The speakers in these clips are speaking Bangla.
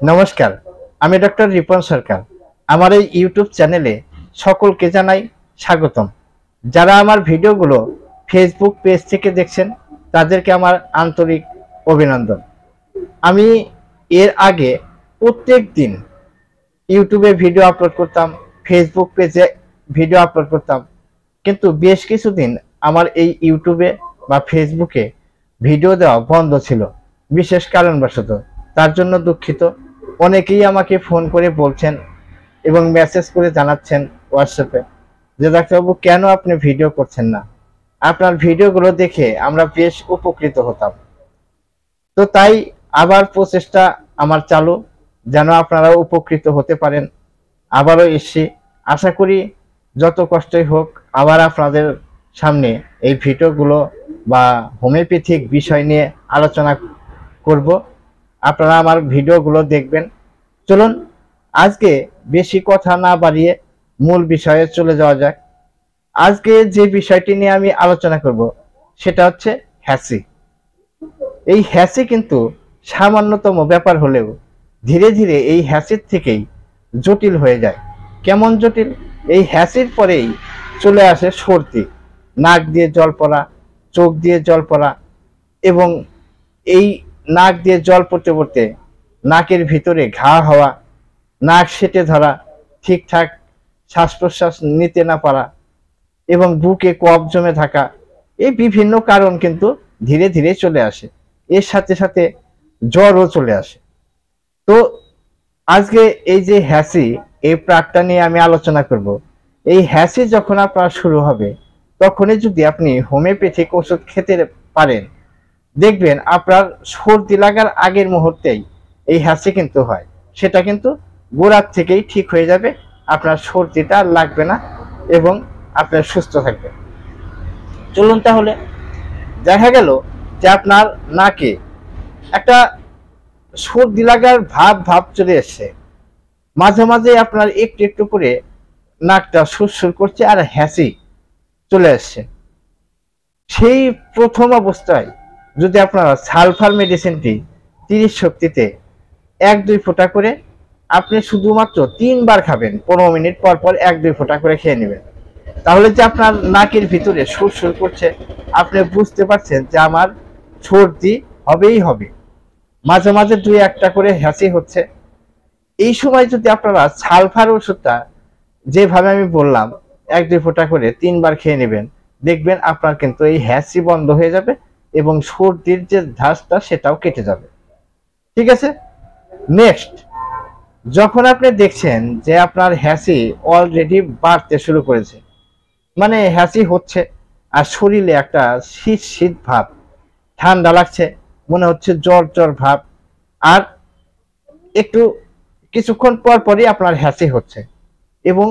নমস্কার, আমি ডক্টর রিপন সরকার। আমার এই ইউটিউব চ্যানেলে সকলকে জানাই স্বাগতম। যারা আমার ভিডিওগুলো ফেসবুক পেজ থেকে দেখছেন তাদেরকে আমার আন্তরিক অভিনন্দন। আমি এর আগে প্রত্যেক দিন ইউটিউবে ভিডিও আপলোড করতাম, ফেসবুক পেজে ভিডিও আপলোড করতাম, কিন্তু বেশ কিছুদিন আমার এই ইউটিউবে বা ফেসবুকে ভিডিও দেওয়া বন্ধ ছিল বিশেষ কারণবশত। তার জন্য দুঃখিত। অনেকেই আমাকে ফোন করে বলছেন এবং মেসেজ করে জানাচ্ছেন হোয়াটসঅ্যাপে যে ডাক্তারবাবু কেন আপনি ভিডিও করছেন না, আপনার ভিডিওগুলো দেখে আমরা বেশ উপকৃত হতাম। তো তাই আবার প্রচেষ্টা আমার চালু, যেন আপনারা উপকৃত হতে পারেন। আবারও এসছি, আশা করি যত কষ্টই হোক আবার আপনাদের সামনে এই ভিডিওগুলো বা হোমিওপ্যাথিক বিষয় নিয়ে আলোচনা করব। আপনারা আমার ভিডিওগুলো দেখবেন। চলুন আজকে বেশি কথা না বাড়িয়ে মূল বিষয়ে চলে যাওয়া যাক। আজকে যে বিষয়টি নিয়ে আমি আলোচনা করব সেটা হচ্ছে হ্যাসি। এই হ্যাসি কিন্তু সামান্যতম ব্যাপার হলেও ধীরে ধীরে এই হ্যাসির থেকেই জটিল হয়ে যায়। কেমন জটিল? এই হ্যাসির পরেই চলে আসে সর্দি, নাক দিয়ে জল পড়া, চোখ দিয়ে জল পড়া, এবং এই নাক দিয়ে জল পড়তে পড়তে নাকের ভিতরে ঘা হওয়া, নাক সেটে ধরা, ঠিকঠাক শ্বাস প্রশ্বাস নিতে না পারা এবং বুকে কফ জমে থাকা, এই বিভিন্ন কারণ কিন্তু ধীরে ধীরে চলে আসে। এর সাথে সাথে জ্বরও চলে আসে। তো আজকে এই যে হ্যাসি, এই প্রাকটা নিয়ে আমি আলোচনা করব। এই হ্যাসি যখন আপনার শুরু হবে তখনই যদি আপনি হোমিওপ্যাথিক ওষুধ খেতে পারেন, দেখবেন আপনার সর্দি লাগার আগের মুহূর্তেই এই হ্যাসি কিন্তু হয়। সেটা কিন্তু গোড়ার থেকেই ঠিক হয়ে যাবে, আপনার সর্দিটা আর লাগবে না এবং আপনার সুস্থ থাকবে। চলুন তাহলে, দেখা গেল যে আপনার নাকে একটা সর্দি লাগার ভাব ভাব চলে এসছে, মাঝে মাঝে আপনার একটু একটু করে নাকটা সুরসুর করছে আর হ্যাসি চলে আসছে। সেই প্রথম অবস্থায় যদি আপনারা সালফার মেডিসিনটি 30 শক্তিতে 1-2 ফোঁটা করে আপনি শুধুমাত্র 3 বার খাবেন, 15 মিনিট পর পর 1-2 ফোঁটা করে খেয়ে নেবেন, তাহলে যে আপনার নাকের ভিতরে সুরসুর করছে, আপনি বুঝতে পারছেন যে আমার সর্দি হবেই হবে। মাঝে মাঝে 2-1টা করে হ্যাসি হচ্ছে। এই সময় যদি আপনারা সালফার ওষুধটা যেভাবে আমি বললাম 1-2 ফোঁটা করে 3 বার খেয়ে নেবেন, দেখবেন আপনার কিন্তু এই হ্যাসি বন্ধ হয়ে যাবে এবং সর্দির যে ধাসটা সেটাও কেটে যাবে। ঠিক আছে? নেক্সট, যখন আপনি দেখছেন যে আপনার হ্যাসি অলরেডি বাড়তে শুরু করেছে, মানে হ্যাসি হচ্ছে আর শরীরে একটা শীত শীত ভাব, ঠান্ডা লাগছে, মনে হচ্ছে জ্বর জ্বর ভাব, আর একটু কিছুক্ষণ পর পরই আপনার হ্যাসি হচ্ছে এবং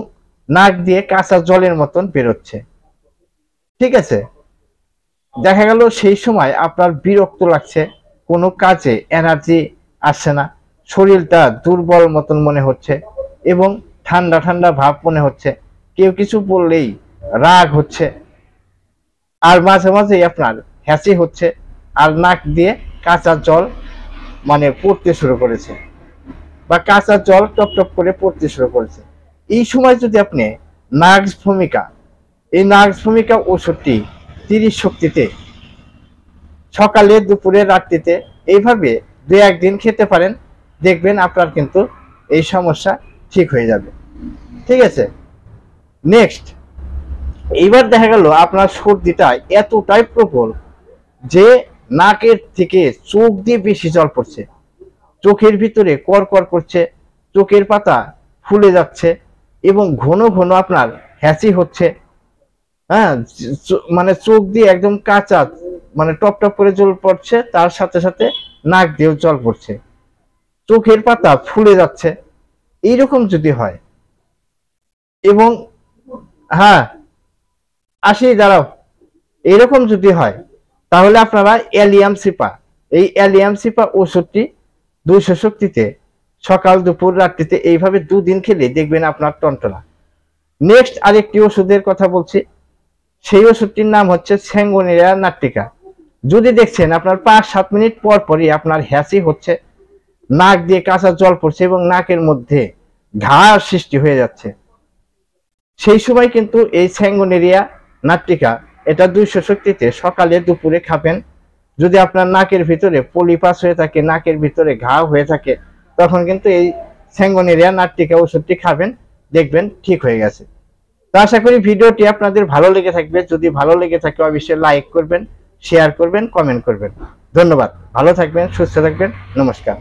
নাক দিয়ে কাঁচা জলের মতন বেরোচ্ছে। ঠিক আছে? দেখা গেল সেই সময় আপনার বিরক্ত লাগছে, কোনো কাজে এনার্জি আসছে না, শরীরটা দুর্বল মতন মনে হচ্ছে এবং ঠান্ডা ঠান্ডা ভাব মনে হচ্ছে, কেউ কিছু বললেই রাগ হচ্ছে, আর মাঝে মাঝে আপনার হ্যাসি হচ্ছে আর নাক দিয়ে কাঁচা জল মানে পড়তে শুরু করেছে বা কাঁচা জল টপ টপ করে পড়তে শুরু করেছে। এই সময় যদি আপনি নার্স ভূমিকা, এই নার্স ভূমিকা ওষুধটি 30 শক্তিতে সকালে দুপুরে রাত্রিতে এইভাবে 2-1 দিন খেতে পারেন, দেখবেন আপনার কিন্তু এই সমস্যা ঠিক হয়ে যাবে। ঠিক আছে? নেক্সট, এইবার দেখা গেল আপনার সর্দিটা এতটাই প্রবল যে নাকের থেকে চোখ দিয়ে বেশি জল পড়ছে, চোখের ভিতরে কর করছে, চোখের পাতা ফুলে যাচ্ছে এবং ঘন ঘন আপনার হ্যাসি হচ্ছে। হ্যাঁ, মানে চোখ দিয়ে একদম কাঁচা, মানে টপ টপ করে জল পড়ছে, তার সাথে সাথে নাক দিয়েও জল পড়ছে, চোখের পাতা ফুলে যাচ্ছে। এইরকম যদি হয় এবং হ্যাঁ আসি দাঁড়াও, এইরকম যদি হয় তাহলে আপনারা অ্যালিয়াম সিপা, এই অ্যালিয়াম সিপা ওষুধটি 200 শক্তিতে সকাল দুপুর রাত্রিতে এইভাবে 2 দিন খেলে দেখবেন আপনার টনটনা। নেক্সট আরেকটি ওষুধের কথা বলছি, সেই ওষুধটির নাম হচ্ছে স্যাঙ্গোনিয়া নাট্টিকা। যদি দেখছেন আপনার 5-7 মিনিট পর পরই আপনার হ্যাসি হচ্ছে, নাক দিয়ে কাঁচা জল পড়ছে এবং নাকের মধ্যে ঘাড় সৃষ্টি হয়ে যাচ্ছে, সেই সময় কিন্তু এই স্যাঙ্গোনেরিয়া নাট্রিকা এটা 200 শক্তিতে সকালে দুপুরে খাবেন। যদি আপনার নাকের ভিতরে পলিপাস হয়ে থাকে, নাকের ভিতরে ঘা হয়ে থাকে, তখন কিন্তু এই স্যাঙ্গোনেরিয়া নাট্রিকা ওষুধটি খাবেন, দেখবেন ঠিক হয়ে গেছে। তো আশা করি ভিডিওটি আপনাদের ভালো লেগে থাকবে। যদি ভালো লেগে থাকে অবশ্যই লাইক করবেন, শেয়ার করবেন, কমেন্ট করবেন। ধন্যবাদ। ভালো থাকবেন, সুস্থ থাকবেন। নমস্কার।